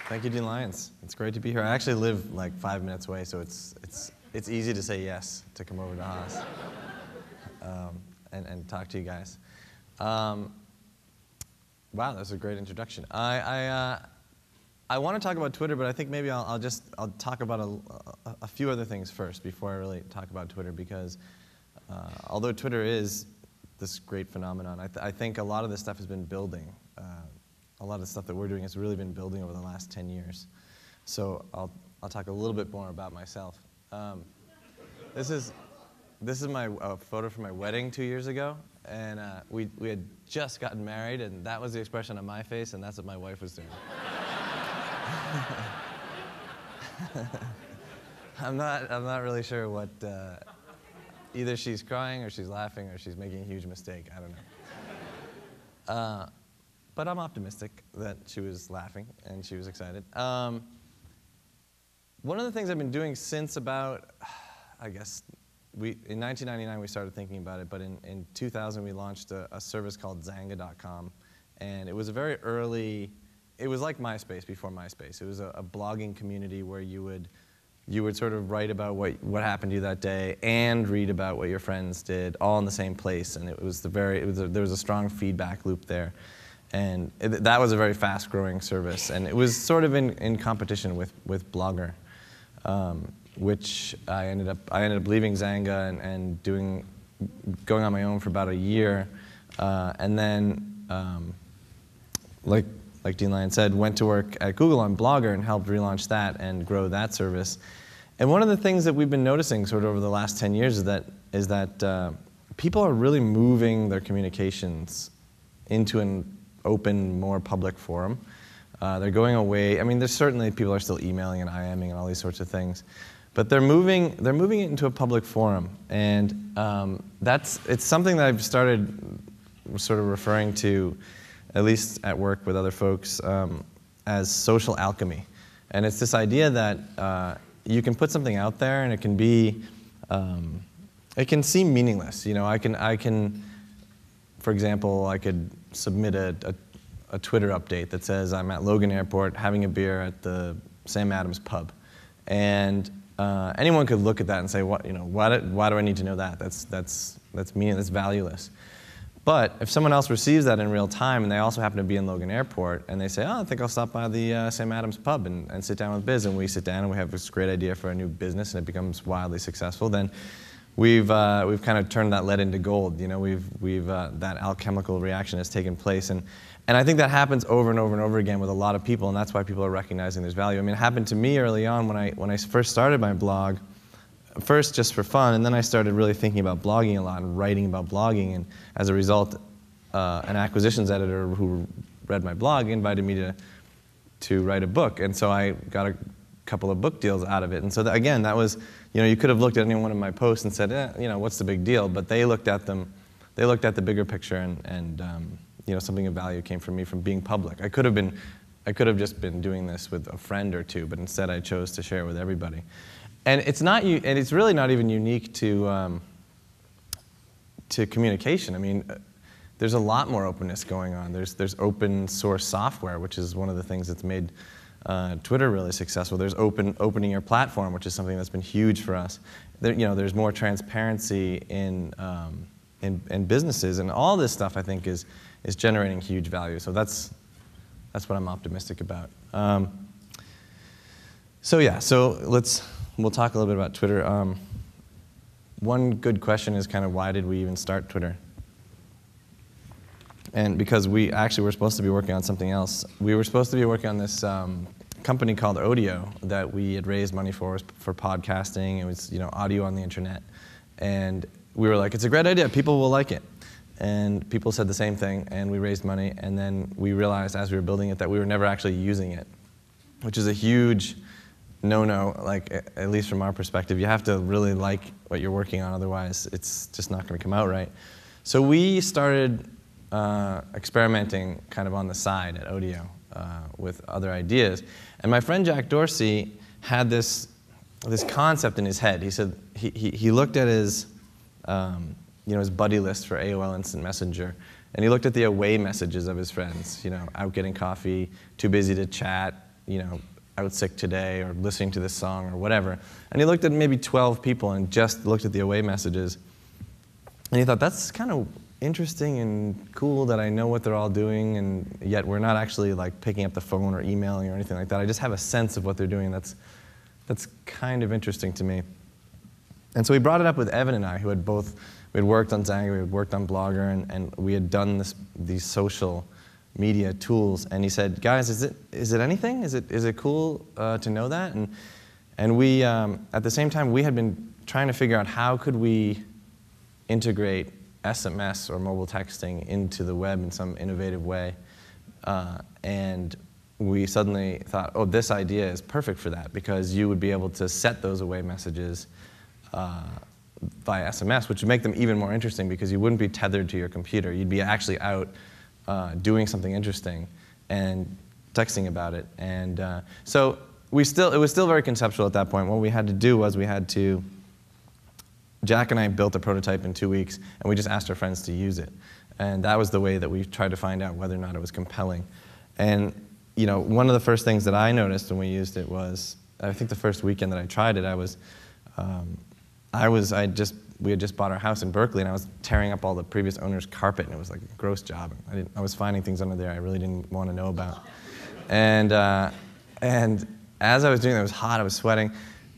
Thank you, Dean Lyons. It's great to be here. I actually live like 5 minutes away, so it's easy to say yes to come over to Haas and talk to you guys. Wow, that was a great introduction. I want to talk about Twitter, but I think maybe I'll talk about a few other things first before I really talk about Twitter, because although Twitter is this great phenomenon, I think a lot of this stuff has been building. A lot of the stuff that we're doing has really been building over the last 10 years. So I'll talk a little bit more about myself. This is my photo from my wedding 2 years ago, and we had just gotten married, and that was the expression on my face, and that's what my wife was doing. I'm not really sure what. Either she's crying, or she's laughing, or she's making a huge mistake. I don't know. But I'm optimistic that she was laughing and she was excited. One of the things I've been doing since about, I guess, in 1999 we started thinking about it, but in 2000 we launched a service called Xanga.com, and it was a very early, it was like MySpace before MySpace. It was a blogging community where you would sort of write about what happened to you that day and read about what your friends did, all in the same place, and there was a strong feedback loop there. And that was a very fast-growing service, and it was sort of in competition with Blogger, which I ended up leaving Xanga and going on my own for about a year, and then, like Dean Lyons said, went to work at Google on Blogger and helped relaunch that and grow that service. And one of the things that we've been noticing sort of over the last 10 years is that people are really moving their communications into an open, more public forum. They're going away. I mean, there's certainly people are still emailing and IMing and all these sorts of things, but they're moving it into a public forum, and it's something that I've started sort of referring to, at least at work with other folks, as social alchemy. And it's this idea that you can put something out there and it can be, it can seem meaningless. You know, I can, for example, I could submit a Twitter update that says I'm at Logan Airport having a beer at the Sam Adams pub, and anyone could look at that and say, why do I need to know that? That's meaningless, that's valueless. But if someone else receives that in real time and they also happen to be in Logan Airport and they say, oh, I think I'll stop by the Sam Adams pub and sit down with Biz, and we sit down and we have this great idea for a new business and it becomes wildly successful, then we've kind of turned that lead into gold. You know, that alchemical reaction has taken place, and I think that happens over and over and over again with a lot of people, and that's why people are recognizing there's value. I mean, it happened to me early on when I first started my blog, first just for fun, and then I started really thinking about blogging a lot and writing about blogging, and as a result, an acquisitions editor who read my blog invited me to write a book, and so I got a couple of book deals out of it. And so again, that was, you could have looked at any one of my posts and said, what's the big deal? But they looked at them, they looked at the bigger picture, and something of value came from me from being public. I could have just been doing this with a friend or two, but instead I chose to share it with everybody. And it's really not even unique to communication. I mean, there's a lot more openness going on. There's open source software, which is one of the things that's made Twitter really successful. There's opening your platform, which is something that's been huge for us. There's more transparency in businesses, and all this stuff I think is generating huge value. So that's what I'm optimistic about. We'll talk a little bit about Twitter. One good question is kind of why did we even start Twitter? And because we actually were supposed to be working on something else. We were supposed to be working on this company called Odeo that we had raised money for podcasting. It was audio on the internet, and we were like, it's a great idea. People will like it, and people said the same thing. And we raised money, and then we realized as we were building it that we were never actually using it, which is a huge no-no. Like at least from our perspective, you have to really like what you're working on, otherwise it's just not going to come out right. So we started experimenting kind of on the side at Odeo with other ideas. And my friend Jack Dorsey had this concept in his head. He said he looked at his his buddy list for AOL Instant Messenger, and he looked at the away messages of his friends. Out getting coffee, too busy to chat, out sick today or listening to this song or whatever. And he looked at maybe 12 people and just looked at the away messages. And he thought, that's kind of interesting and cool that I know what they're all doing, and yet we're not actually like picking up the phone or emailing or anything like that. I just have a sense of what they're doing. That's kind of interesting to me. And so we brought it up with Evan and I, who had we had worked on Xanga, we had worked on Blogger, and we had done these social media tools. And he said, guys, is it anything? Is it cool to know that? And we, at the same time, we had been trying to figure out how could we integrate SMS or mobile texting into the web in some innovative way. And we suddenly thought, oh, this idea is perfect for that, because you would be able to set those away messages via SMS, which would make them even more interesting because you wouldn't be tethered to your computer. You'd be actually out doing something interesting and texting about it. And so it was still very conceptual at that point. What we had to do was Jack and I built a prototype in 2 weeks, and we just asked our friends to use it. And that was the way that we tried to find out whether or not it was compelling. And one of the first things that I noticed when we used it was, I think the first weekend that I tried it, we had just bought our house in Berkeley, and I was tearing up all the previous owner's carpet, and it was like a gross job. I was finding things under there I really didn't want to know about. And as I was doing that, it was hot, I was sweating.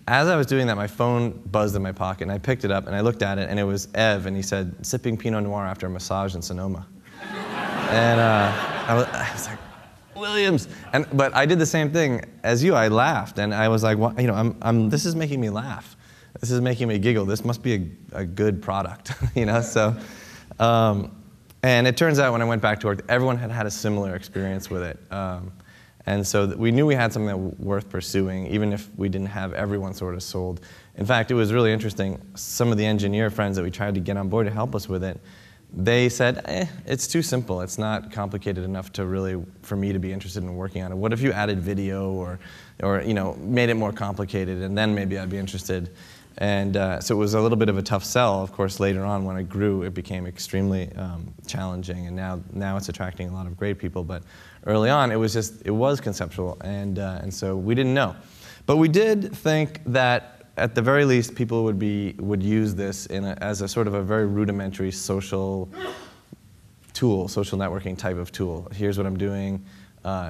As I was doing that, my phone buzzed in my pocket, and I picked it up, and I looked at it, and it was Ev, and he said, sipping Pinot Noir after a massage in Sonoma. And I was like, Williams. But I did the same thing as you. I laughed, and I was like, well, this is making me laugh. This is making me giggle. This must be a good product, So, and it turns out when I went back to work, everyone had a similar experience with it. And so we knew we had something that was worth pursuing, even if we didn't have everyone sort of sold. In fact, it was really interesting. Some of the engineer friends that we tried to get on board to help us with it, they said, it's too simple. It's not complicated enough for me to be interested in working on it. What if you added video or made it more complicated, and then maybe I'd be interested. And so it was a little bit of a tough sell. Of course, later on when it grew, it became extremely challenging, and now it's attracting a lot of great people. But early on, it was conceptual, and so we didn't know. But we did think that at the very least, people would use this as a sort of a very rudimentary social tool, social networking type of tool. Here's what I'm doing.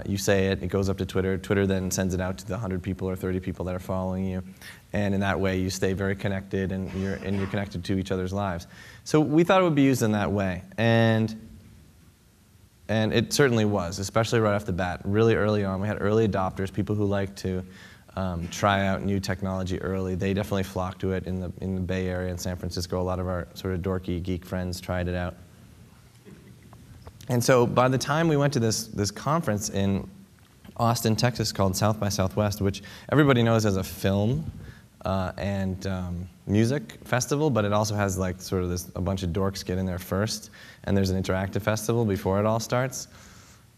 You say it, it goes up to Twitter. Twitter then sends it out to the 100 people or 30 people that are following you. And in that way, you stay very connected, and you're connected to each other's lives. So we thought it would be used in that way. And it certainly was, especially right off the bat. Really early on, we had early adopters, people who like to try out new technology early. They definitely flocked to it in the Bay Area and San Francisco. A lot of our sort of dorky geek friends tried it out. And so by the time we went to this conference in Austin, Texas, called South by Southwest, which everybody knows as a film and music festival, but it also has like sort of a bunch of dorks get in there first, and there's an interactive festival before it all starts.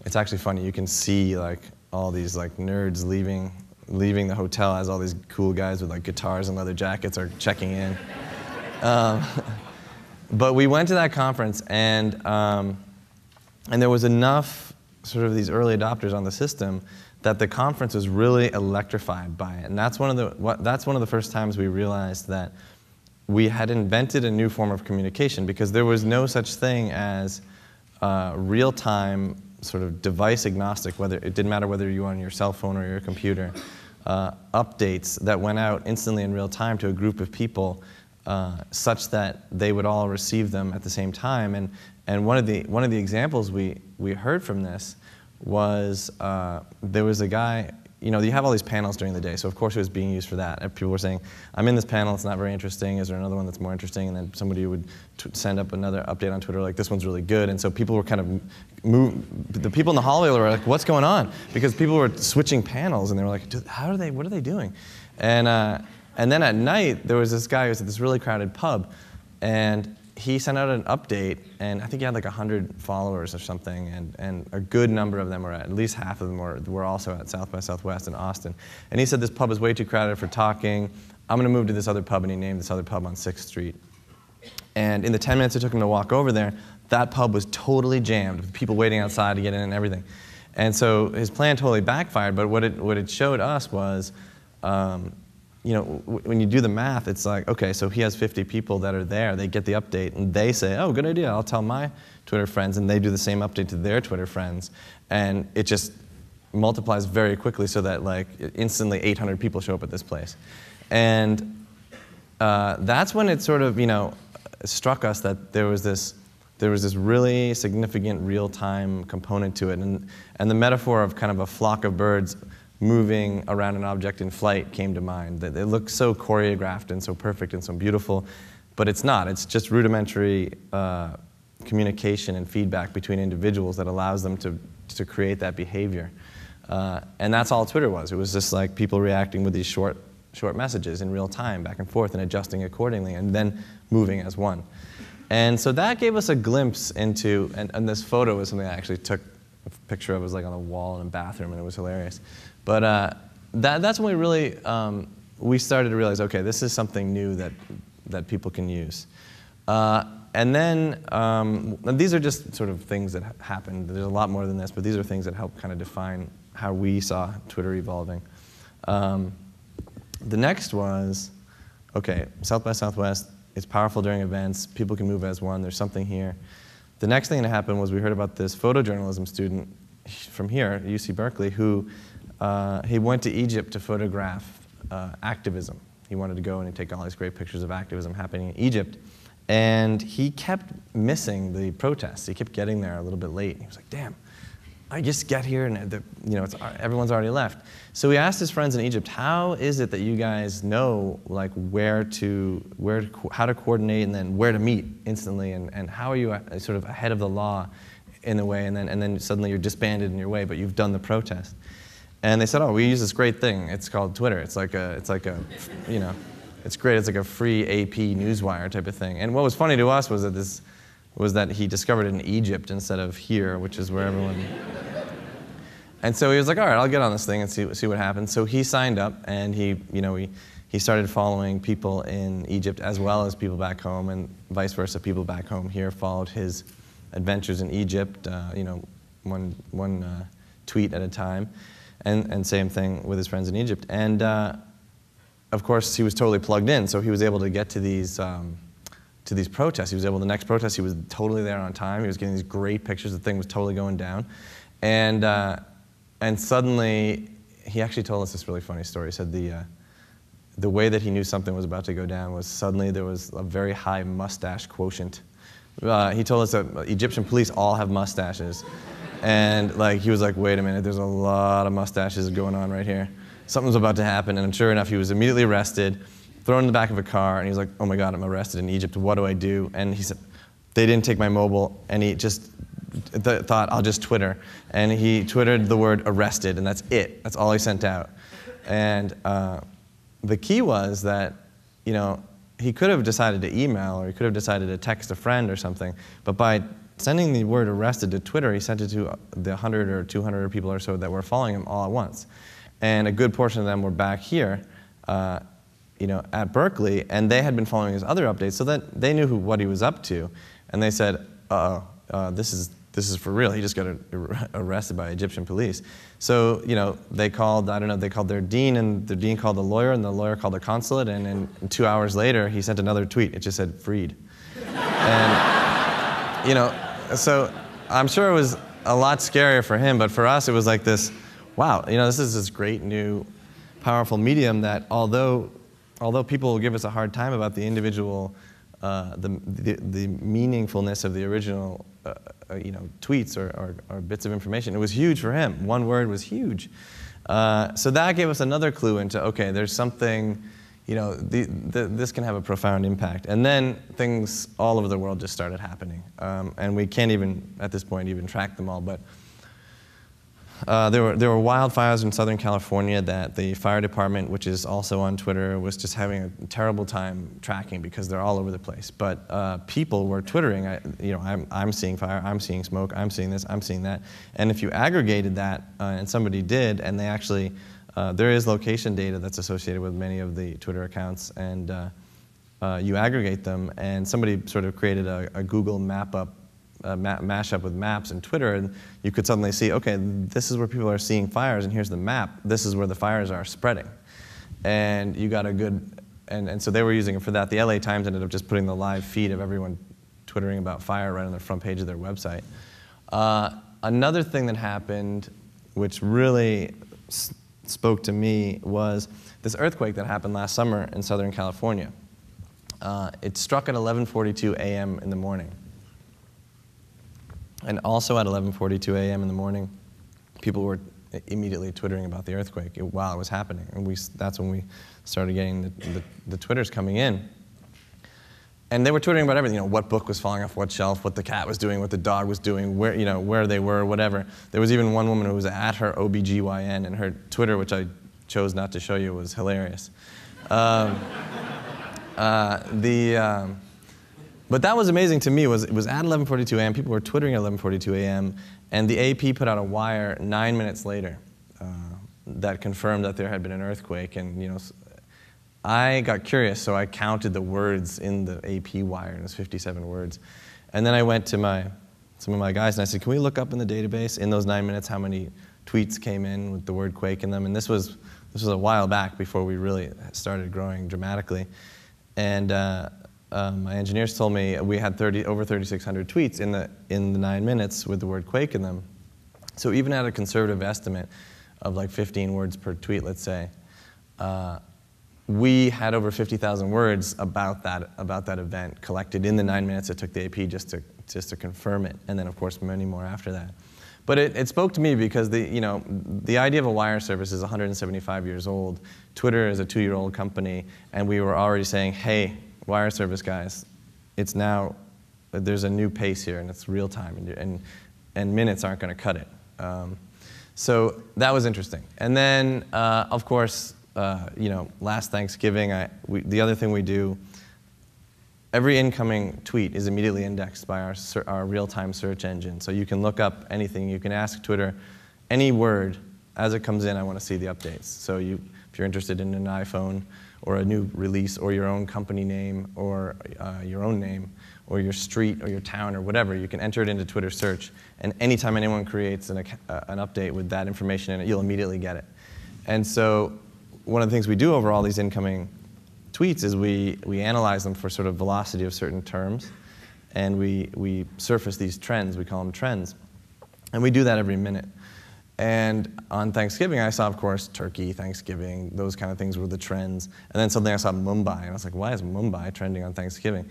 It's actually funny. You can see like all these like nerds leaving the hotel as all these cool guys with like guitars and leather jackets are checking in. But we went to that conference, and there was enough sort of these early adopters on the system that the conference was really electrified by it. And that's one of the first times we realized that we had invented a new form of communication, because there was no such thing as real-time sort of device agnostic, it didn't matter whether you were on your cell phone or your computer, updates that went out instantly in real time to a group of people such that they would all receive them at the same time. And one of the examples we heard from this was there was a guy, you have all these panels during the day, so of course it was being used for that. And people were saying, I'm in this panel, it's not very interesting, is there another one that's more interesting? And then somebody would send up another update on Twitter like, this one's really good. And so people were kind of, the people in the hallway were like, what's going on? Because people were switching panels, and they were like, what are they doing? And then at night, there was this guy who was at this really crowded pub, and he sent out an update, and I think he had like 100 followers or something, and a good number of them were at least half of them were also at South by Southwest in Austin. And he said, this pub is way too crowded for talking. I'm going to move to this other pub, and he named this other pub on 6th Street. And in the 10 minutes it took him to walk over there, that pub was totally jammed with people waiting outside to get in and everything. And so his plan totally backfired, but what it showed us was, you know, when you do the math, it's like, okay, so he has 50 people that are there, they get the update, and they say, oh, good idea, I'll tell my Twitter friends, and they do the same update to their Twitter friends, and it just multiplies very quickly so that like instantly 800 people show up at this place. And that's when it sort of, you know, struck us that there was this really significant real-time component to it, and the metaphor of kind of a flock of birds moving around an object in flight came to mind. That it looks so choreographed and so perfect and so beautiful, but it's not. It's just rudimentary communication and feedback between individuals that allows them to create that behavior. And that's all Twitter was. It was just like people reacting with these short messages in real time, back and forth, and adjusting accordingly, and then moving as one. And so that gave us a glimpse into, and this photo was something I actually took a picture of. It was like on a wall in a bathroom, and it was hilarious. But that's when we really, we started to realize, okay, this is something new that people can use. And then, and these are just sort of things that happened. There's a lot more than this, but these are things that help kind of define how we saw Twitter evolving. The next was, okay, South by Southwest, it's powerful during events, people can move as one, there's something here. The next thing that happened was we heard about this photojournalism student from here at UC Berkeley who he went to Egypt to photograph activism. He wanted to go and take all these great pictures of activism happening in Egypt. And he kept missing the protests. He kept getting there a little bit late. He was like, damn, I just get here and you know, everyone's already left. So he asked his friends in Egypt, how is it that you guys know like how to coordinate and then where to meet instantly, and how are you sort of ahead of the law in a way, and then suddenly you're disbanded in your way, but you've done the protest. And they said, oh, we use this great thing. It's called Twitter. It's like a, you know, it's great. It's like a free AP newswire type of thing. And what was funny to us was that he discovered it in Egypt instead of here, which is where everyone. And so he was like, all right, I'll get on this thing and see what happens. So he signed up, and he started following people in Egypt as well as people back home, and vice versa. People back home here followed his adventures in Egypt, you know, one tweet at a time, and same thing with his friends in Egypt. And of course, he was totally plugged in, so he was able to get to these protests. He was able, the next protest, he was totally there on time. He was getting these great pictures. The thing was totally going down. And suddenly, he actually told us this really funny story. He said the way that he knew something was about to go down was suddenly there was a very high mustache quotient. He told us that Egyptian police all have mustaches. And like, he was like, wait a minute, there's a lot of mustaches going on right here. Something's about to happen. And sure enough, he was immediately arrested, thrown in the back of a car, and he was like, oh my God, I'm arrested in Egypt, what do I do? And he said, they didn't take my mobile, and he just thought, I'll just Twitter. And he Twittered the word arrested, and that's it. That's all he sent out. And the key was that, you know, he could have decided to email, or he could have decided to text a friend or something, but by sending the word arrested to Twitter, he sent it to the 100 or 200 people or so that were following him all at once. And a good portion of them were back here, you know, at Berkeley, and they had been following his other updates, so that they knew what he was up to. And they said, uh-oh, this is for real. He just got arrested by Egyptian police. So, you know, they called, I don't know, they called their dean, and the dean called the lawyer, and the lawyer called the consulate, and 2 hours later, he sent another tweet. It just said, freed. And, you know, so I'm sure it was a lot scarier for him, but for us, it was like this, wow, you know, this is this great new powerful medium that although people will give us a hard time about the individual, the meaningfulness of the original you know, tweets or bits of information, it was huge for him. One word was huge. So that gave us another clue into, okay, there's something, you know, this can have a profound impact. And then things all over the world just started happening. And we can't even, at this point, even track them all. But there were wildfires in Southern California that the fire department, which is also on Twitter, was just having a terrible time tracking because they're all over the place. But people were twittering, you know, I'm seeing fire, I'm seeing smoke, I'm seeing this, I'm seeing that. And if you aggregated that, and somebody did, and they actually, there is location data that's associated with many of the Twitter accounts, and you aggregate them, and somebody sort of created a Google map up mash up with maps and Twitter, and you could suddenly see, okay, this is where people are seeing fires, and here's the map. This is where the fires are spreading. And you got a good, and so they were using it for that. The LA Times ended up just putting the live feed of everyone twittering about fire right on the front page of their website. Another thing that happened, which really spoke to me, was this earthquake that happened last summer in Southern California. It struck at 11:42 a.m. in the morning. And also at 11:42 a.m. in the morning, people were immediately twittering about the earthquake while it was happening. And that's when we started getting the Twitters coming in. And they were twittering about everything, what book was falling off what shelf, what the cat was doing, what the dog was doing, where they were, whatever. There was even one woman who was at her OBGYN, and her Twitter, which I chose not to show you, was hilarious. But that was amazing to me. It was at 11:42 a.m. People were twittering at 11:42 a.m. And the AP put out a wire 9 minutes later that confirmed that there had been an earthquake. And I got curious, so I counted the words in the AP wire, and it was 57 words. And then I went to some of my guys, and I said, can we look up in the database in those 9 minutes how many tweets came in with the word quake in them? And this was a while back before we really started growing dramatically. And my engineers told me we had over 3,600 tweets in the 9 minutes with the word quake in them. So even at a conservative estimate of like 15 words per tweet, let's say, we had over 50,000 words about that event collected in the 9 minutes it took the AP just to confirm it, and then of course many more after that. But it spoke to me because the idea of a wire service is 175 years old. Twitter is a 2-year-old company, and we were already saying, hey, wire service guys, there's a new pace here, and it's real time, and minutes aren't going to cut it. So that was interesting. And then, of course, last Thanksgiving, the other thing we do, every incoming tweet is immediately indexed by our real-time search engine. So you can look up anything. You can ask Twitter any word. As it comes in, I want to see the updates. So if you're interested in an iPhone or a new release or your own company name or your own name or your street or your town or whatever, you can enter it into Twitter search. And anytime anyone creates an update with that information in it, you'll immediately get it. And so one of the things we do over all these incoming tweets is we analyze them for sort of velocity of certain terms, and we surface these trends. We call them trends. And we do that every minute. And on Thanksgiving, I saw, of course, Turkey, Thanksgiving, those kind of things were the trends. And then suddenly I saw Mumbai, and I was like, why is Mumbai trending on Thanksgiving?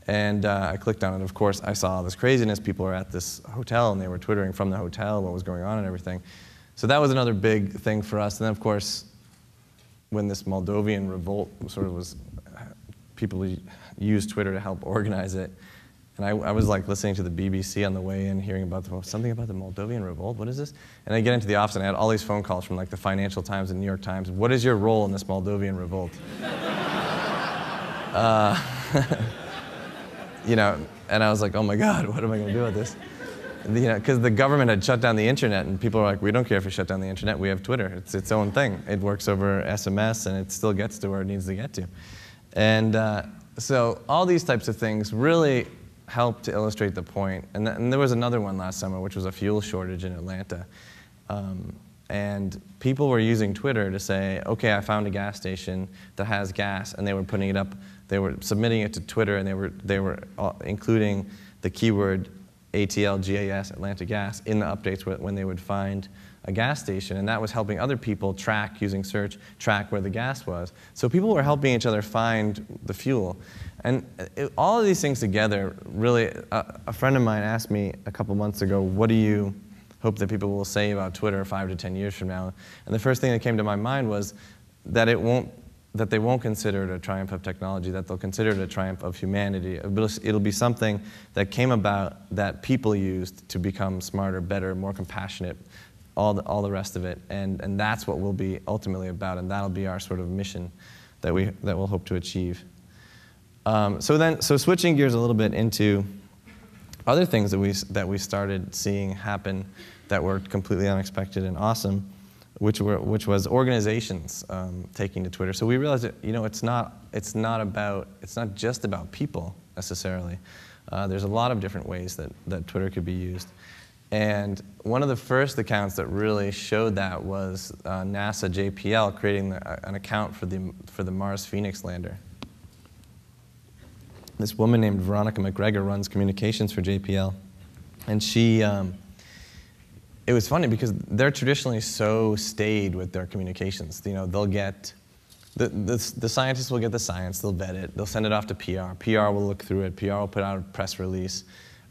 And I clicked on it. Of course, I saw all this craziness. People were at this hotel, and they were twittering from the hotel what was going on and everything. So that was another big thing for us. And then, of course, when this Moldovan revolt sort of was, people used Twitter to help organize it. And I was like listening to the BBC on the way in, hearing about something about the Moldovan revolt. What is this? And I get into the office, and I had all these phone calls from like the Financial Times and New York Times. What is your role in this Moldovan revolt? And I was like, oh my God, what am I going to do with this? Because the government had shut down the internet, and people are like, we don't care if you shut down the internet, we have Twitter. It's its own thing. It works over SMS, and it still gets to where it needs to get to. And so all these types of things really help to illustrate the point. And there was another one last summer, which was a fuel shortage in Atlanta. And people were using Twitter to say, okay, I found a gas station that has gas, and they were putting it up, they were submitting it to Twitter, and they were including the keyword ATL, GAS, Atlanta Gas, in the updates when they would find a gas station. And that was helping other people track, using search, track where the gas was. So people were helping each other find the fuel. And all of these things together, really, a friend of mine asked me a couple months ago, what do you hope that people will say about Twitter 5 to 10 years from now? And the first thing that came to my mind was that they won't consider it a triumph of technology, that they'll consider it a triumph of humanity. It'll be something that came about that people used to become smarter, better, more compassionate, all the rest of it. And that's what we'll be ultimately about, and that'll be our sort of mission that we'll hope to achieve. So switching gears a little bit into other things that we started seeing happen that were completely unexpected and awesome, which was organizations taking to Twitter. So we realized that it's not just about people necessarily. There's a lot of different ways that Twitter could be used. And one of the first accounts that really showed that was NASA JPL creating an account for the Mars Phoenix lander. This woman named Veronica McGregor runs communications for JPL. And she, it was funny because they're traditionally so staid with their communications. You know, they'll get, the scientists will get the science, they'll vet it, they'll send it off to PR. PR will look through it, PR will put out a press release,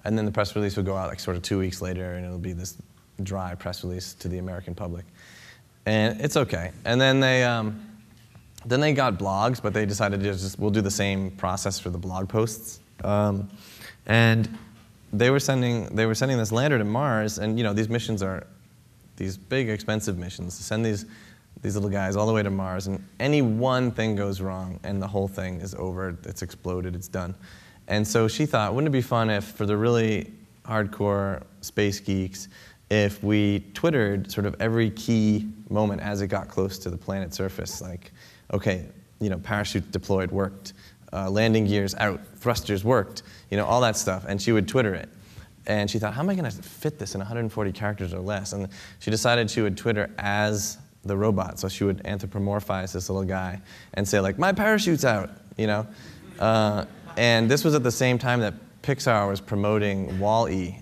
and then the press release will go out like sort of 2 weeks later, and it'll be this dry press release to the American public. And it's okay. And then they got blogs, but they decided to just, we'll do the same process for the blog posts. And they were sending this lander to Mars, and you know, these missions are these big, expensive missions to send these little guys all the way to Mars, and any one thing goes wrong, and the whole thing is over, it's exploded, it's done. And so she thought, wouldn't it be fun if, for the really hardcore space geeks, if we Twittered sort of every key moment as it got close to the planet's surface, like, okay, you know, parachute deployed, worked, landing gears out, thrusters worked, you know, all that stuff, and she would Twitter it. And she thought, how am I going to fit this in 140 characters or less? And she decided she would Twitter as the robot, so she would anthropomorphize this little guy and say, like, my parachute's out, you know? And this was at the same time that Pixar was promoting Wall-E.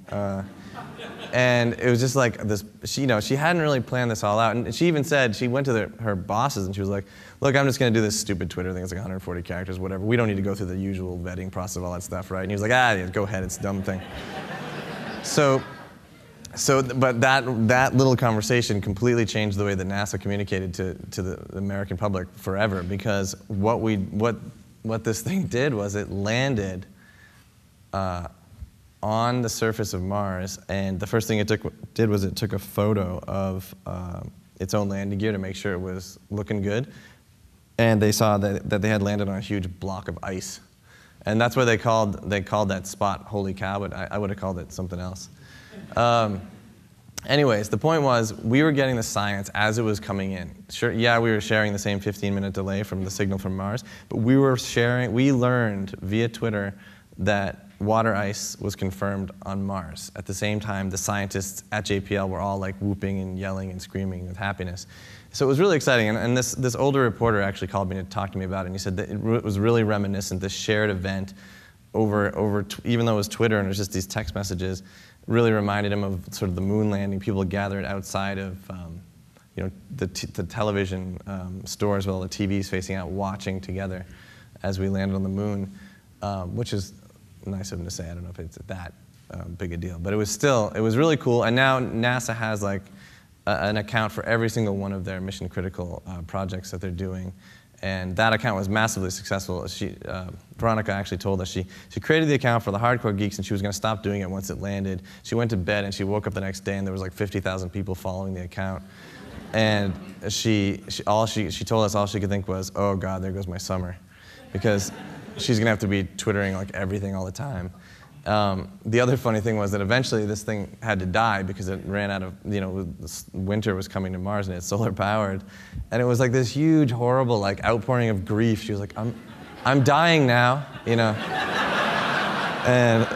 And it was just like this, she hadn't really planned this all out. And she even said, she went to her bosses and she was like, look, I'm just going to do this stupid Twitter thing. It's like 140 characters, whatever. We don't need to go through the usual vetting process of all that stuff, right? And he was like, yeah, go ahead, it's a dumb thing. But that little conversation completely changed the way that NASA communicated to the American public forever, because what this thing did was it landed on the surface of Mars, and the first thing it did was it took a photo of its own landing gear to make sure it was looking good, and they saw that they had landed on a huge block of ice, and that's why they called that spot Holy Cow, but I would have called it something else. Anyways, the point was we were getting the science as it was coming in. Sure, yeah, we were sharing the same 15-minute delay from the signal from Mars, but we learned via Twitter that water ice was confirmed on Mars. At the same time, the scientists at JPL were all like whooping and yelling and screaming with happiness. So it was really exciting, and this older reporter actually called me to talk to me about it, and he said that it was really reminiscent, this shared event even though it was Twitter and it was just these text messages, really reminded him of sort of the moon landing. People gathered outside of the television stores with all the TVs facing out, watching together as we landed on the moon, which is nice of him to say. I don't know if it's that big a deal, but it was really cool. And now NASA has like an account for every single one of their mission critical projects that they're doing. And that account was massively successful. Veronica actually told us she created the account for the hardcore geeks, and she was going to stop doing it once it landed. She went to bed, and she woke up the next day, and there was like 50,000 people following the account. And she told us all she could think was, oh God, there goes my summer, because she's going to have to be Twittering like everything all the time. The other funny thing was that eventually this thing had to die because it ran out of, winter was coming to Mars and it's solar powered. And it was like this huge, horrible like outpouring of grief. She was like, I'm dying now, And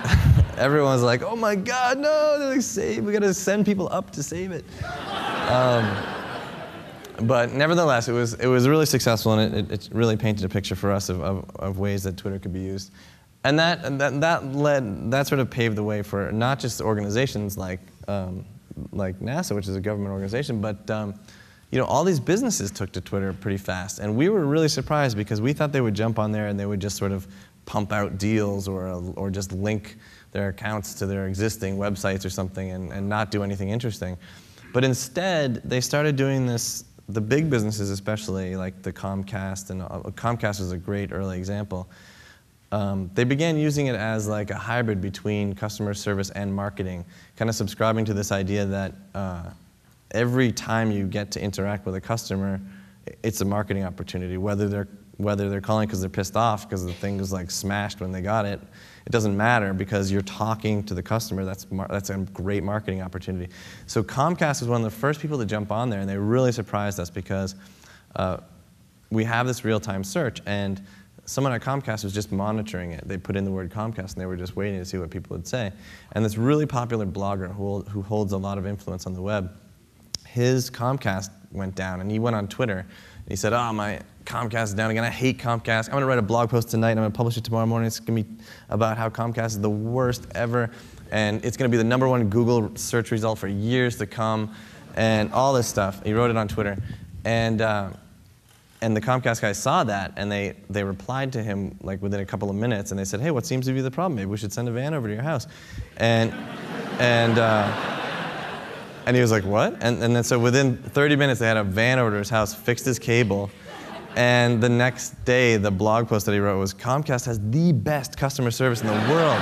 everyone was like, oh my God, no, they're like, we gotta send people up to save it. But nevertheless, it was really successful, and it really painted a picture for us of ways that Twitter could be used. And that sort of paved the way for not just organizations like NASA, which is a government organization, but all these businesses took to Twitter pretty fast. And we were really surprised because we thought they would jump on there and they would just sort of pump out deals or just link their accounts to their existing websites or something and not do anything interesting. But instead, they started doing this, the big businesses especially, like the Comcast, and Comcast was a great early example. They began using it as like a hybrid between customer service and marketing, kind of subscribing to this idea that every time you get to interact with a customer, it's a marketing opportunity. Whether they're calling because they're pissed off because the thing was like smashed when they got it, it doesn't matter because you're talking to the customer. That's a great marketing opportunity. So Comcast was one of the first people to jump on there, and they really surprised us because we have this real-time search, and someone at Comcast was just monitoring it. They put in the word Comcast, and they were just waiting to see what people would say. And this really popular blogger who holds a lot of influence on the web, his Comcast went down, and he went on Twitter, and he said, oh, my Comcast is down again. I hate Comcast. I'm going to write a blog post tonight. I'm going to publish it tomorrow morning. It's going to be about how Comcast is the worst ever, and it's going to be the #1 Google search result for years to come, and all this stuff. He wrote it on Twitter. And the Comcast guys saw that, and they replied to him like within a couple of minutes, and they said, hey, what seems to be the problem? Maybe we should send a van over to your house. And he was like, what? And then so within 30 minutes, they had a van over to his house, fixed his cable, and the next day, the blog post that he wrote was, Comcast has the best customer service in the world.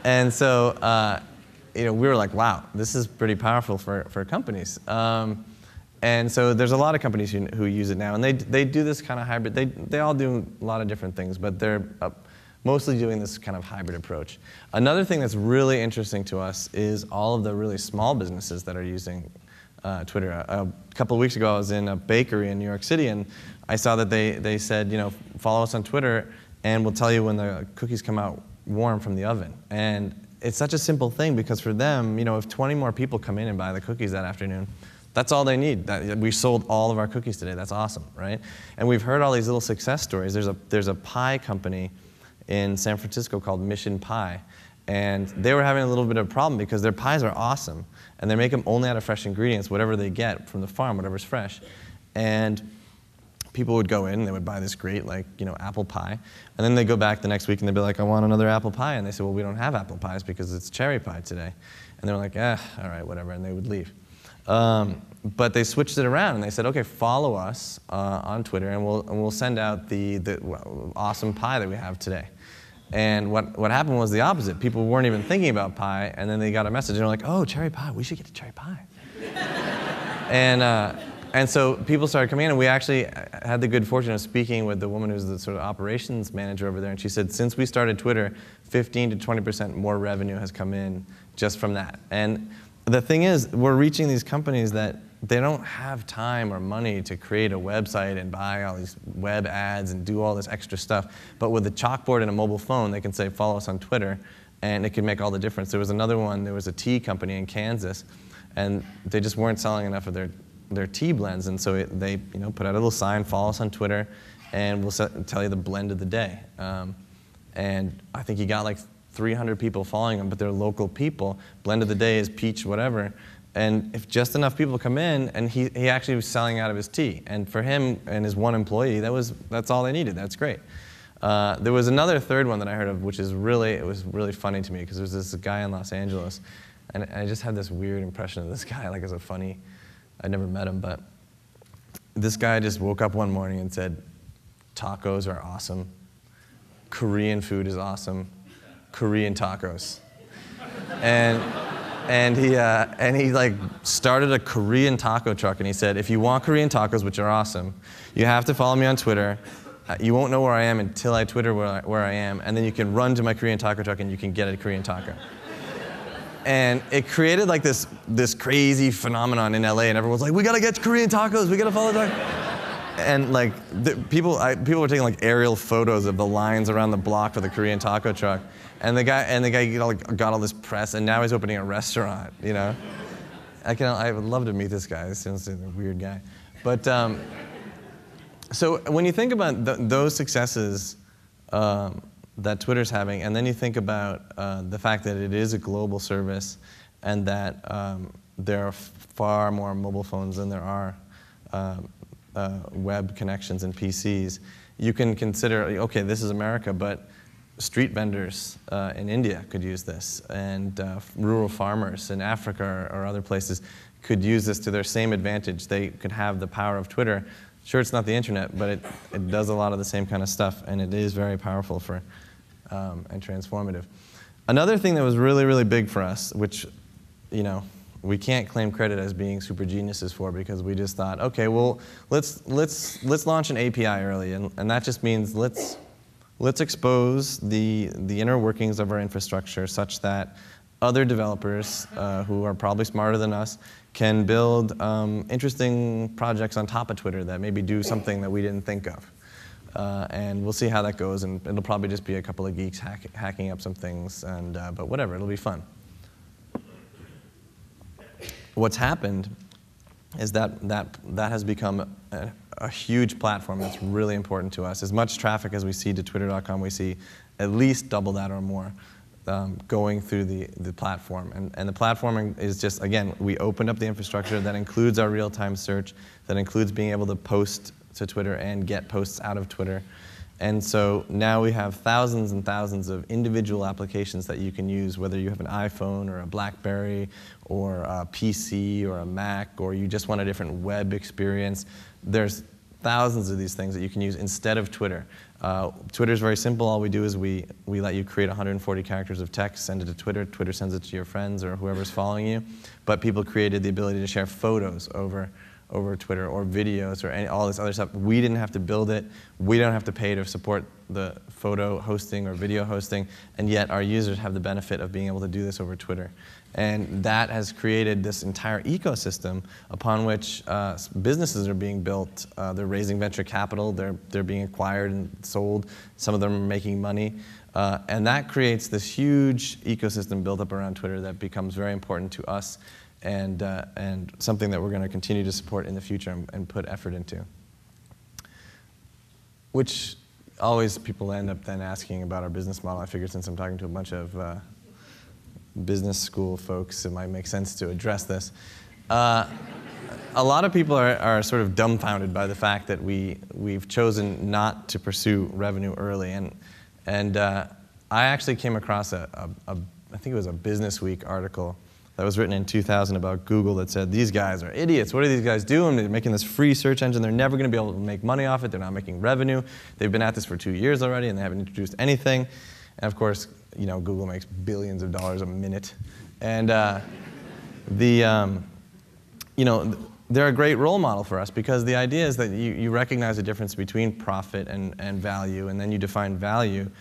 And so we were like, wow, this is pretty powerful for companies. And so there's a lot of companies who use it now, and they do this kind of hybrid. They all do a lot of different things, but they're mostly doing this kind of hybrid approach. Another thing that's really interesting to us is all of the really small businesses that are using Twitter. A couple of weeks ago, I was in a bakery in New York City, and I saw that they said, follow us on Twitter, and we'll tell you when the cookies come out warm from the oven. And it's such a simple thing, because for them, if 20 more people come in and buy the cookies that afternoon, that's all they need. We sold all of our cookies today. That's awesome, right? And we've heard all these little success stories. There's a pie company in San Francisco called Mission Pie, and they were having a little bit of a problem because their pies are awesome, and they make them only out of fresh ingredients, whatever they get from the farm, whatever's fresh. And people would go in, and they would buy this great, apple pie, and then they go back the next week, and they'd be like, I want another apple pie, and they said, well, we don't have apple pies because it's cherry pie today. And they were like, all right, whatever, and they would leave. But they switched it around, and they said, okay, follow us on Twitter, and we'll send out the awesome pie that we have today. And what happened was the opposite. People weren't even thinking about pie, and then they got a message, and they're like, oh, cherry pie, we should get a cherry pie. And so people started coming in, and we actually had the good fortune of speaking with the woman who's the sort of operations manager over there, and she said, since we started Twitter, 15 to 20% more revenue has come in just from that. And the thing is, we're reaching these companies that they don't have time or money to create a website and buy all these web ads and do all this extra stuff. But with a chalkboard and a mobile phone, they can say, follow us on Twitter, and it can make all the difference. There was another one, there was a tea company in Kansas, and they just weren't selling enough of their tea blends, and so they put out a little sign, follow us on Twitter, and we'll tell you the blend of the day. And I think he got like 300 people following him, but they're local people. Blend of the day is peach whatever. And if just enough people come in, and he actually was selling out of his tea. And for him and his one employee, that's all they needed. That's great. There was another third one that I heard of, which is it was really funny to me, because there was this guy in Los Angeles, and I just had this weird impression of this guy, like as a funny, I'd never met him, but this guy just woke up one morning and said, tacos are awesome, Korean food is awesome, Korean tacos. And he like started a Korean taco truck, and he said, if you want Korean tacos, which are awesome, you have to follow me on Twitter. You won't know where I am until I Twitter where I am, and then you can run to my Korean taco truck and you can get a Korean taco. And it created like this crazy phenomenon in LA, and everyone's like, we gotta get Korean tacos, we gotta follow tacos. And like people were taking like aerial photos of the lines around the block for the Korean taco truck. And the guy got all this press, and now he's opening a restaurant. I would love to meet this guy. He sounds like a weird guy. But so when you think about those successes that Twitter's having, and then you think about the fact that it is a global service, and that there are far more mobile phones than there are web connections and PCs, you can consider, okay, this is America, but street vendors in India could use this, and rural farmers in Africa or other places could use this to their same advantage. They could have the power of Twitter. Sure, it's not the internet, but it does a lot of the same kind of stuff, and it is very powerful and transformative. Another thing that was really, really big for us, which we can't claim credit as being super geniuses for, because we just thought, okay, well, let's launch an API early, and that just means let's expose the inner workings of our infrastructure such that other developers who are probably smarter than us can build interesting projects on top of Twitter that maybe do something that we didn't think of. And we'll see how that goes, and it'll probably just be a couple of geeks hacking up some things, but whatever, it'll be fun. What's happened is that has become a huge platform that's really important to us. As much traffic as we see to twitter.com, we see at least double that or more going through the platform. And the platform is just, again, we opened up the infrastructure that includes our real-time search, that includes being able to post to Twitter and get posts out of Twitter. And so now we have thousands and thousands of individual applications that you can use, whether you have an iPhone or a BlackBerry or a PC or a Mac, or you just want a different web experience. There's thousands of these things that you can use instead of Twitter. Twitter is very simple. All we do is we let you create 140 characters of text, send it to Twitter. Twitter sends it to your friends or whoever's following you. But people created the ability to share photos over Twitter, or videos, or all this other stuff. We didn't have to build it. We don't have to pay to support the photo hosting or video hosting, and yet our users have the benefit of being able to do this over Twitter. And that has created this entire ecosystem upon which businesses are being built. They're raising venture capital. They're being acquired and sold. Some of them are making money. And that creates this huge ecosystem built up around Twitter that becomes very important to us, and something that we're going to continue to support in the future and put effort into. Which always people end up then asking about our business model. I figured since I'm talking to a bunch of business school folks, it might make sense to address this. A lot of people are sort of dumbfounded by the fact that we've chosen not to pursue revenue early. And I actually came across I think it was a Business Week article that was written in 2000 about Google that said, these guys are idiots. What are these guys doing? They're making this free search engine. They're never going to be able to make money off it. They're not making revenue. They've been at this for 2 years already, and they haven't introduced anything. And of course, Google makes billions of dollars a minute. And they're a great role model for us, because the idea is that you recognize the difference between profit and value, and then you define value,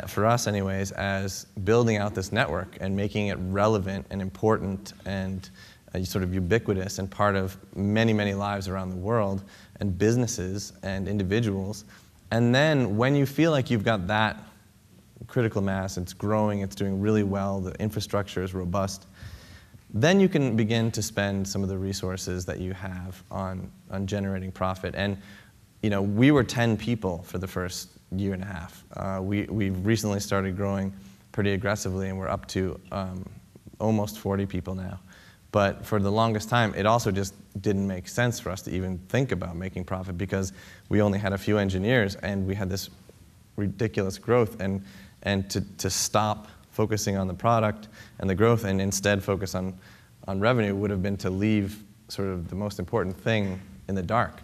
for us anyways, as building out this network and making it relevant and important and sort of ubiquitous and part of many, many lives around the world, and businesses and individuals. And then when you feel like you've got that critical mass, it's growing, it's doing really well, the infrastructure is robust, then you can begin to spend some of the resources that you have on generating profit. And we were 10 people for the first year and a half. We've recently started growing pretty aggressively, and we're up to almost 40 people now. But for the longest time, it also just didn't make sense for us to even think about making profit, because we only had a few engineers, and we had this ridiculous growth. And to stop focusing on the product and the growth and instead focus on revenue would have been to leave sort of the most important thing in the dark.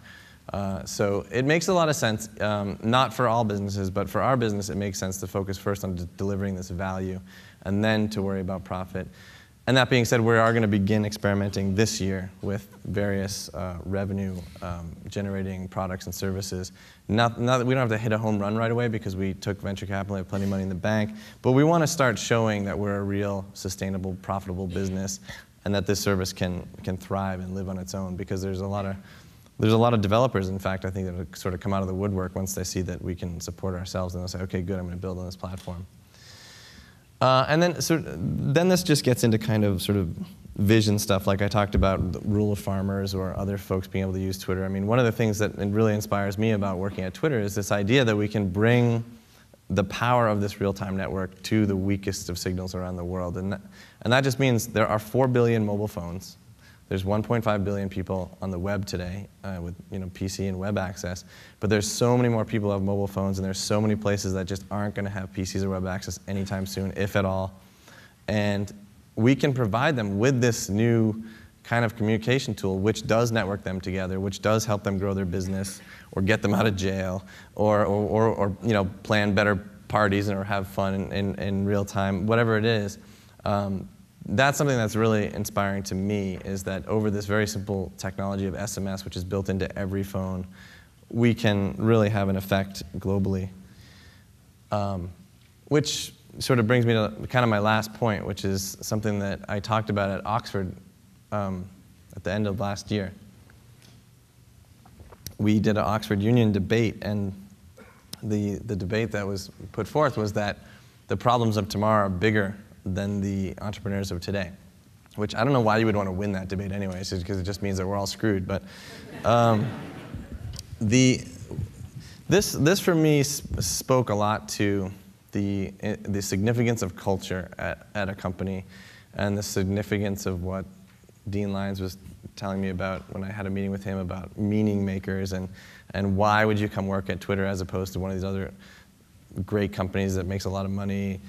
So it makes a lot of sense, not for all businesses, but for our business, it makes sense to focus first on delivering this value and then to worry about profit. And that being said, we are going to begin experimenting this year with various revenue-generating products and services. Not that we don't have to hit a home run right away, because we took venture capital, we have plenty of money in the bank, but we want to start showing that we're a real, sustainable, profitable business, and that this service can thrive and live on its own, because there's a lot of developers, in fact, I think, that will sort of come out of the woodwork once they see that we can support ourselves, and they'll say, okay, good, I'm going to build on this platform. And then this just gets into kind of sort of vision stuff, like I talked about the rule of farmers or other folks being able to use Twitter. I mean, one of the things that really inspires me about working at Twitter is this idea that we can bring the power of this real-time network to the weakest of signals around the world. And that just means there are 4 billion mobile phones. There's 1.5 billion people on the web today with PC and web access, but there's so many more people who have mobile phones, and there's so many places that just aren't going to have PCs or web access anytime soon, if at all. And we can provide them with this new kind of communication tool, which does network them together, which does help them grow their business, or get them out of jail, or plan better parties or have fun in real time, whatever it is. That's something that's really inspiring to me, is that over this very simple technology of SMS, which is built into every phone, we can really have an effect globally. Which sort of brings me to kind of my last point, which is something that I talked about at Oxford at the end of last year. we did an Oxford Union debate, and the debate that was put forth was that the problems of tomorrow are bigger than the entrepreneurs of today, which I don't know why you would want to win that debate anyway, because it just means that we're all screwed. But this for me spoke a lot to the significance of culture at a company, and the significance of what Dean Lyons was telling me about when I had a meeting with him about meaning makers, and why would you come work at Twitter as opposed to one of these other great companies that makes a lot of money.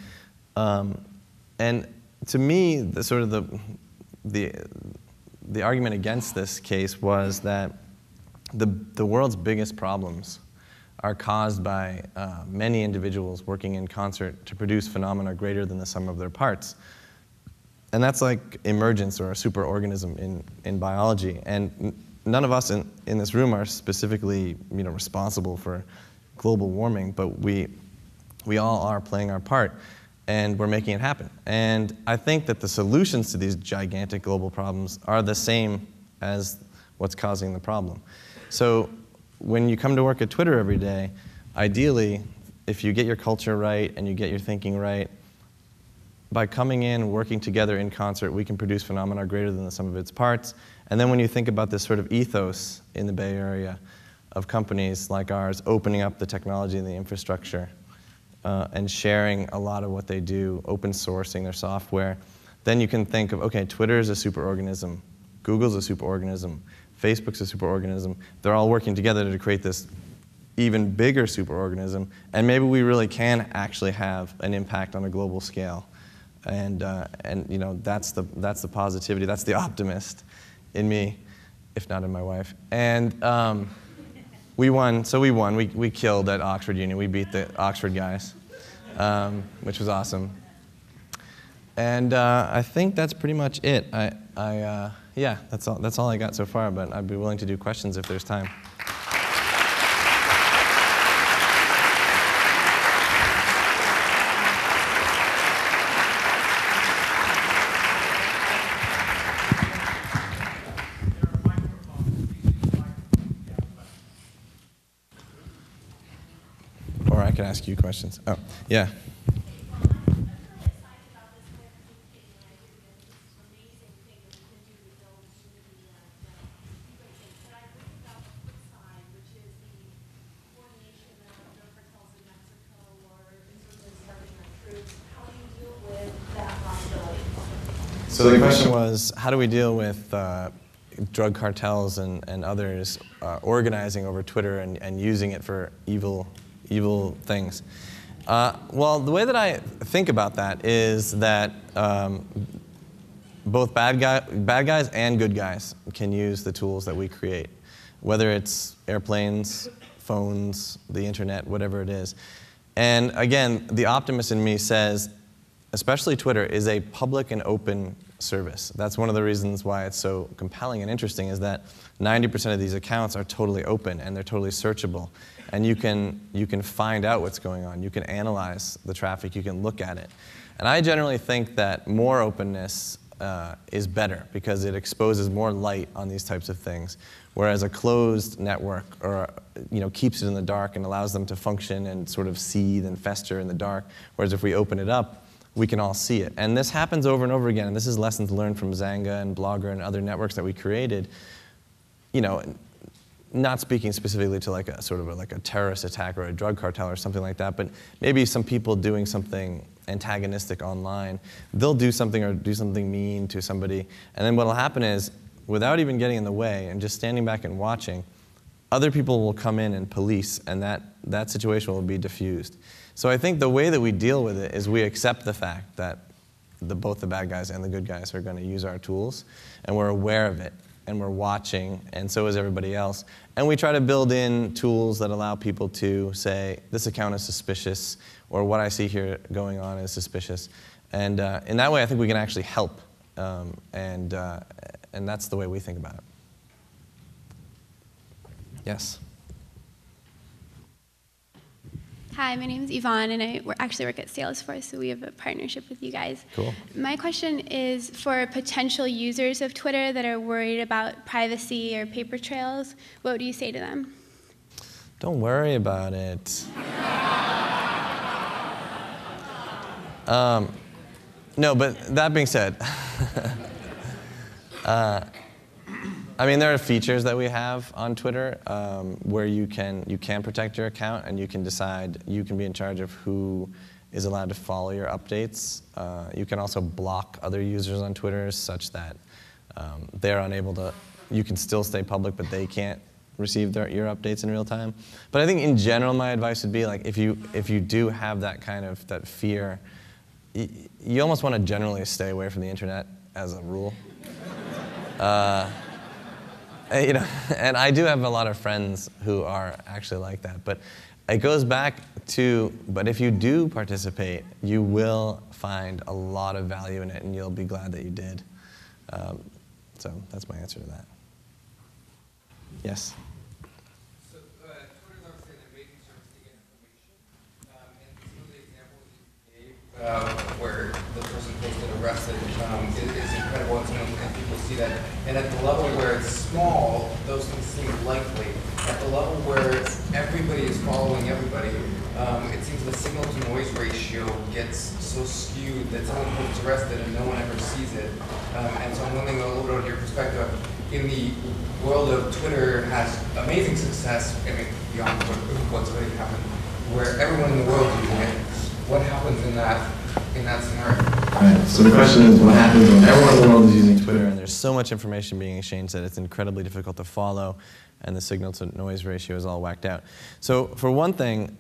And to me, the argument against this case was that the world's biggest problems are caused by many individuals working in concert to produce phenomena greater than the sum of their parts. And that's like emergence or a superorganism in biology. And none of us in this room are specifically responsible for global warming, but we all are playing our part, and we're making it happen. And I think that the solutions to these gigantic global problems are the same as what's causing the problem. So when you come to work at Twitter every day, ideally, if you get your culture right and you get your thinking right, by coming in, working together in concert, we can produce phenomena greater than the sum of its parts. And then when you think about this sort of ethos in the Bay Area of companies like ours, opening up the technology and the infrastructure, and sharing a lot of what they do, open sourcing their software, then you can think of, okay, Twitter is a superorganism, Google's a superorganism, Facebook's a superorganism. They're all working together to create this even bigger superorganism, and maybe we really can actually have an impact on a global scale. And that's the positivity, that's the optimist in me, if not in my wife. And we won, so we won. We killed at Oxford Union. We beat the Oxford guys, which was awesome. And I think that's pretty much it. Yeah, that's all I got so far, but I'd be willing to do questions if there's time. Or I can ask you questions. Oh, yeah. So the question was, how do we deal with drug cartels and others organizing over Twitter and using it for evil things? Well, the way that I think about that is that both bad guys and good guys can use the tools that we create, whether it's airplanes, phones, the internet, whatever it is. And again, the optimist in me says, especially Twitter is a public and open service. That's one of the reasons why it's so compelling and interesting, is that 90% of these accounts are totally open and they're totally searchable. And you can find out what's going on. You can analyze the traffic. You can look at it. And I generally think that more openness is better because it exposes more light on these types of things, whereas a closed network keeps it in the dark and allows them to function and sort of seethe and fester in the dark. Whereas if we open it up, we can all see it. And this happens over and over again, and this is lessons learned from Xanga and Blogger and other networks that we created. Not speaking specifically to like a sort of like a terrorist attack or a drug cartel or something like that, but maybe some people doing something antagonistic online. They'll do something or do something mean to somebody, and then what'll happen is, without even getting in the way and just standing back and watching, other people will come in and police, and that situation will be diffused. So I think the way that we deal with it is we accept the fact that both the bad guys and the good guys are going to use our tools, and we're aware of it, and we're watching, and so is everybody else. And we try to build in tools that allow people to say, this account is suspicious, or what I see here going on is suspicious. And in that way, I think we can actually help, and that's the way we think about it. Yes? Hi, my name is Yvonne, and I actually work at Salesforce, so we have a partnership with you guys. Cool. My question is for potential users of Twitter that are worried about privacy or paper trails. What would you say to them? Don't worry about it. No, but that being said, I mean, there are features that we have on Twitter where you can protect your account, and you can decide, you can be in charge of who is allowed to follow your updates. You can also block other users on Twitter such that they're unable to, you can still stay public, but they can't receive your updates in real time. But I think in general, my advice would be, like, if you do have that kind of that fear, you almost want to generally stay away from the internet as a rule. You know, and I do have a lot of friends who are actually like that. But it goes back to, but if you do participate, you will find a lot of value in it, and you'll be glad that you did. So that's my answer to that. Yes? So Twitter's obviously an amazing service to get information. And some of the examples you gave where the person posted arrested is incredible, and people see that. And at the level where it's small, those things seem likely. At the level where everybody is following everybody, it seems the signal-to-noise ratio gets so skewed that someone gets arrested and no one ever sees it. And so I'm wondering a little bit of your perspective. In the world of Twitter has amazing success, I mean, beyond what's already happened, where everyone in the world is using it. What happens in that scenario? Right. So the question is, what happens when everyone in the world is using Twitter and there's so much information being exchanged that it's incredibly difficult to follow, and the signal-to-noise ratio is all whacked out. So for one thing,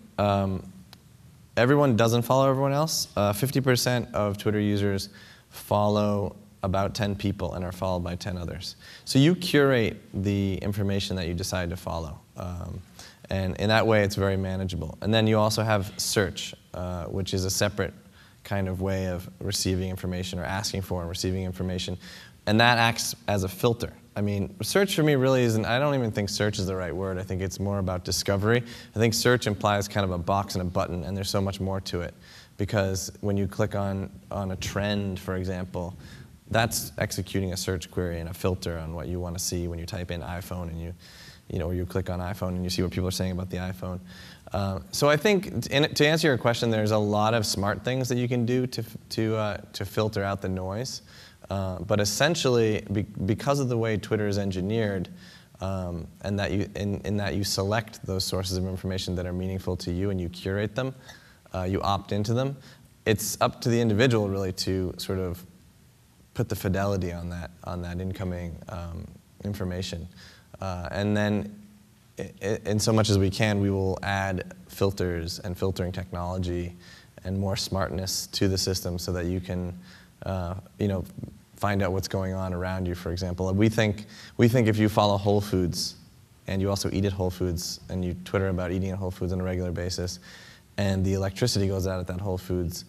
everyone doesn't follow everyone else. 50% of Twitter users follow about 10 people and are followed by 10 others. So you curate the information that you decide to follow. And in that way, it's very manageable. And then you also have search, which is a separate kind of way of receiving information, or asking for and receiving information. And that acts as a filter. I mean, search for me really isn't, I don't even think search is the right word. I think it's more about discovery. I think search implies kind of a box and a button, and there's so much more to it. Because when you click on a trend, for example, that's executing a search query and a filter on what you want to see when you type in iPhone, and or you click on iPhone and you see what people are saying about the iPhone. So I think, to answer your question, there's a lot of smart things that you can do to filter out the noise. But essentially, because of the way Twitter is engineered, and that in that you select those sources of information that are meaningful to you and you curate them, you opt into them, it's up to the individual really to sort of put the fidelity on that incoming information. And then, in so much as we can, we will add filters and filtering technology and more smartness to the system so that you can, find out what's going on around you, for example. We think if you follow Whole Foods, and you also eat at Whole Foods, and you Twitter about eating at Whole Foods on a regular basis, and the electricity goes out at that Whole Foods,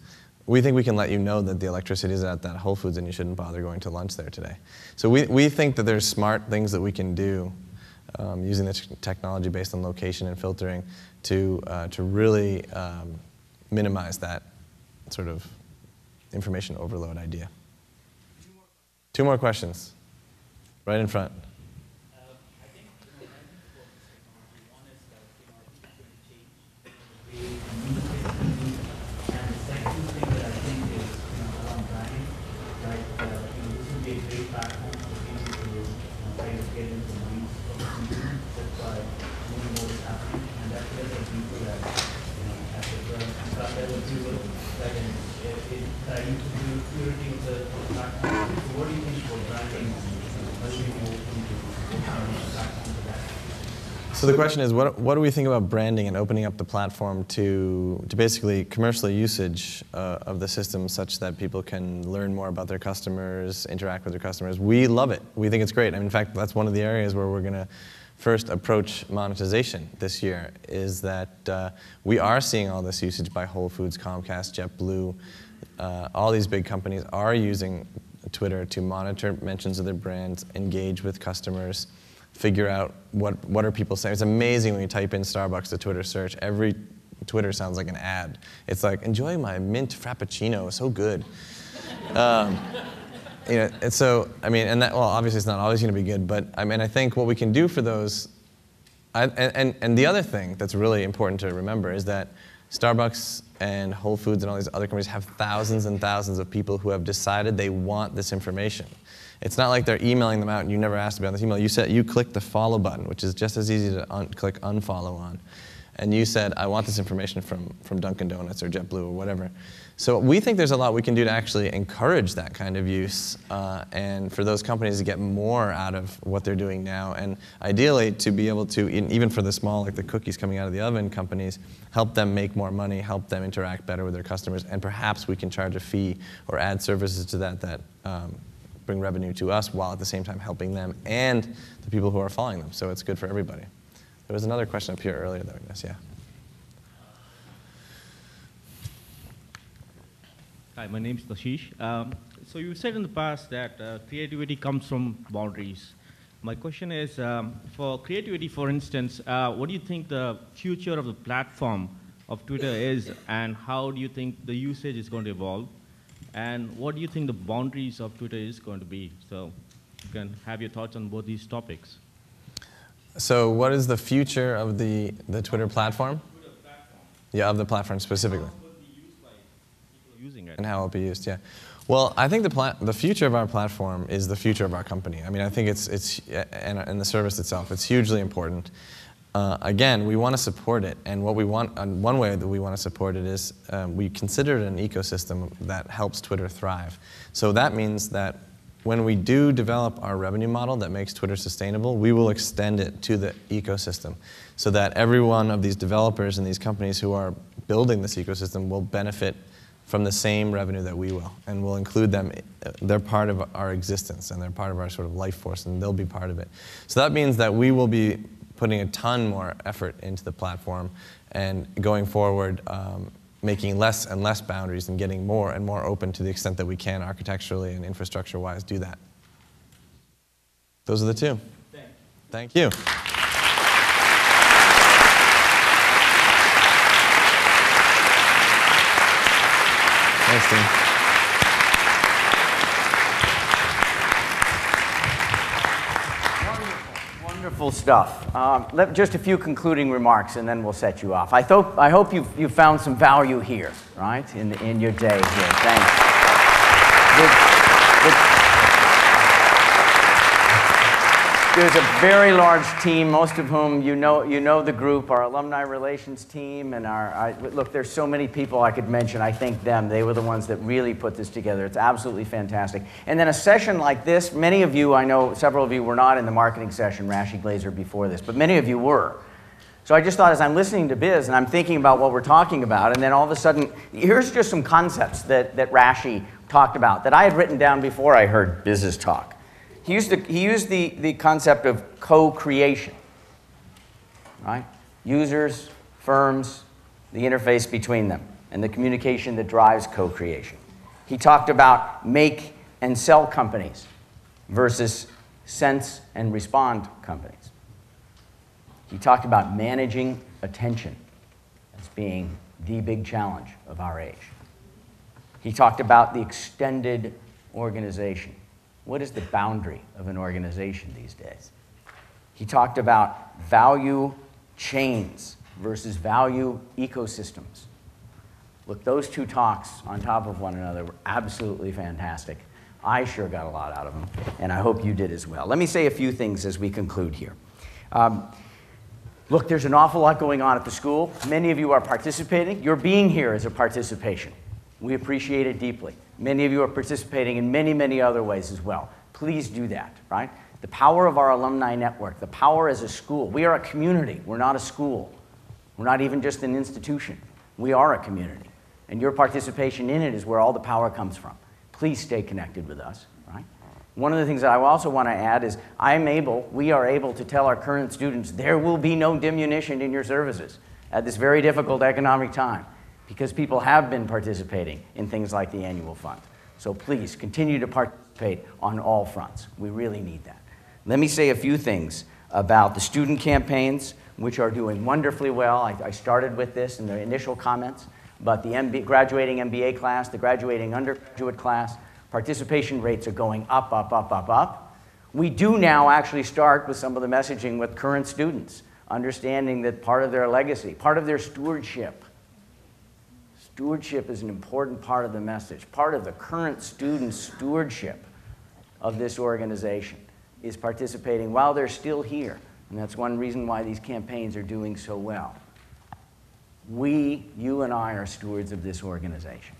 we think we can let you know that the electricity is at that Whole Foods and you shouldn't bother going to lunch there today. So we think that there's smart things that we can do using the technology based on location and filtering to really minimize that sort of information overload idea. Two more questions, right in front. I think when I think about this technology, one is that it's going to change the way we communicate, and the second thing that I think is around branding, right? This would be a great platform for people to try to get into the minds of the consumer. That's why more and more is happening, and that's where the people that at the start level people that can try to do purity of the platform. So what do you think about branding? So the question is, what do we think about branding and opening up the platform to basically commercial usage of the system such that people can learn more about their customers, interact with their customers? We love it. We think it's great. I mean, in fact, that's one of the areas where we're going to first approach monetization this year, is that we are seeing all this usage by Whole Foods, Comcast, JetBlue. All these big companies are using Twitter to monitor mentions of their brands, engage with customers, figure out what are people saying. It's amazing when you type in Starbucks to Twitter search. Every Twitter sounds like an ad. It's like, enjoy my mint frappuccino, so good. And so, I mean, and that, well, obviously it's not always going to be good, but I mean, I think what we can do for those And the other thing that's really important to remember is that Starbucks and Whole Foods and all these other companies have thousands and thousands of people who have decided they want this information. It's not like they're emailing them out and you never asked to be on this email. You click the follow button, which is just as easy to click unfollow on. And you said, I want this information from Dunkin' Donuts or JetBlue or whatever. So we think there's a lot we can do to actually encourage that kind of use and for those companies to get more out of what they're doing now. And ideally to be able to, even for the small, like the cookies coming out of the oven companies, help them make more money, help them interact better with their customers, and perhaps we can charge a fee or add services to that bring revenue to us while at the same time helping them and the people who are following them. So it's good for everybody. There was another question up here earlier, though, I guess, yeah. Hi, my name is Tashish. So you said in the past that creativity comes from boundaries. My question is, for creativity, for instance, what do you think the future of the platform of Twitter is, and how do you think the usage is going to evolve? And what do you think the boundaries of Twitter is going to be? So you can have your thoughts on both these topics. So what is the future of the Twitter platform? Twitter platform. Yeah, of the platform specifically. How will it be used by people using it? And how it will be used, yeah. Well, I think the future of our platform is the future of our company. I mean, I think it's and the service itself, it's hugely important. Again, we want to support it, and what we want, one way that we want to support it is we consider it an ecosystem that helps Twitter thrive. So that means that when we do develop our revenue model that makes Twitter sustainable, we will extend it to the ecosystem so that every one of these developers and these companies who are building this ecosystem will benefit from the same revenue that we will, and we'll include them. They're part of our existence, and they're part of our sort of life force, and they'll be part of it. So that means that we will be putting a ton more effort into the platform and going forward making less and less boundaries and getting more and more open to the extent that we can architecturally and infrastructure-wise do that. Those are the two. Thank you. Thanks, Tim. Wonderful stuff. Just a few concluding remarks, and then we'll set you off. I hope you found some value here, right, in your day here. Thanks. There's a very large team, most of whom you know the group, our alumni relations team, and look, there's so many people I could mention. I thank them. They were the ones that really put this together. It's absolutely fantastic. And then a session like this, many of you, I know several of you were not in the marketing session, Rashi Glazer, before this, but many of you were. So I just thought as I'm listening to Biz and I'm thinking about what we're talking about, and then all of a sudden, here's just some concepts that Rashi talked about that I had written down before I heard Biz's talk. He used the concept of co-creation, right? Users, firms, the interface between them, and the communication that drives co-creation. He talked about make and sell companies versus sense and respond companies. He talked about managing attention as being the big challenge of our age. He talked about the extended organization. What is the boundary of an organization these days? He talked about value chains versus value ecosystems. Look, those two talks on top of one another were absolutely fantastic. I sure got a lot out of them, and I hope you did as well. Let me say a few things as we conclude here. Look, there's an awful lot going on at the school. Many of you are participating. Your being here is a participation. We appreciate it deeply. Many of you are participating in many, many other ways as well. Please do that, right? The power of our alumni network, the power as a school. We are a community. We're not a school. We're not even just an institution. We are a community. And your participation in it is where all the power comes from. Please stay connected with us, right? One of the things that I also want to add is we are able to tell our current students there will be no diminution in your services at this very difficult economic time, because people have been participating in things like the annual fund. So please continue to participate on all fronts. We really need that. Let me say a few things about the student campaigns, which are doing wonderfully well. I started with this in the initial comments, but the graduating MBA class, the graduating undergraduate class, participation rates are going up, up, up, up, up. We do now actually start with some of the messaging with current students understanding that part of their legacy, part of their stewardship. Stewardship is an important part of the message. Part of the current student stewardship of this organization is participating while they're still here. And that's one reason why these campaigns are doing so well. We, you and I, are stewards of this organization.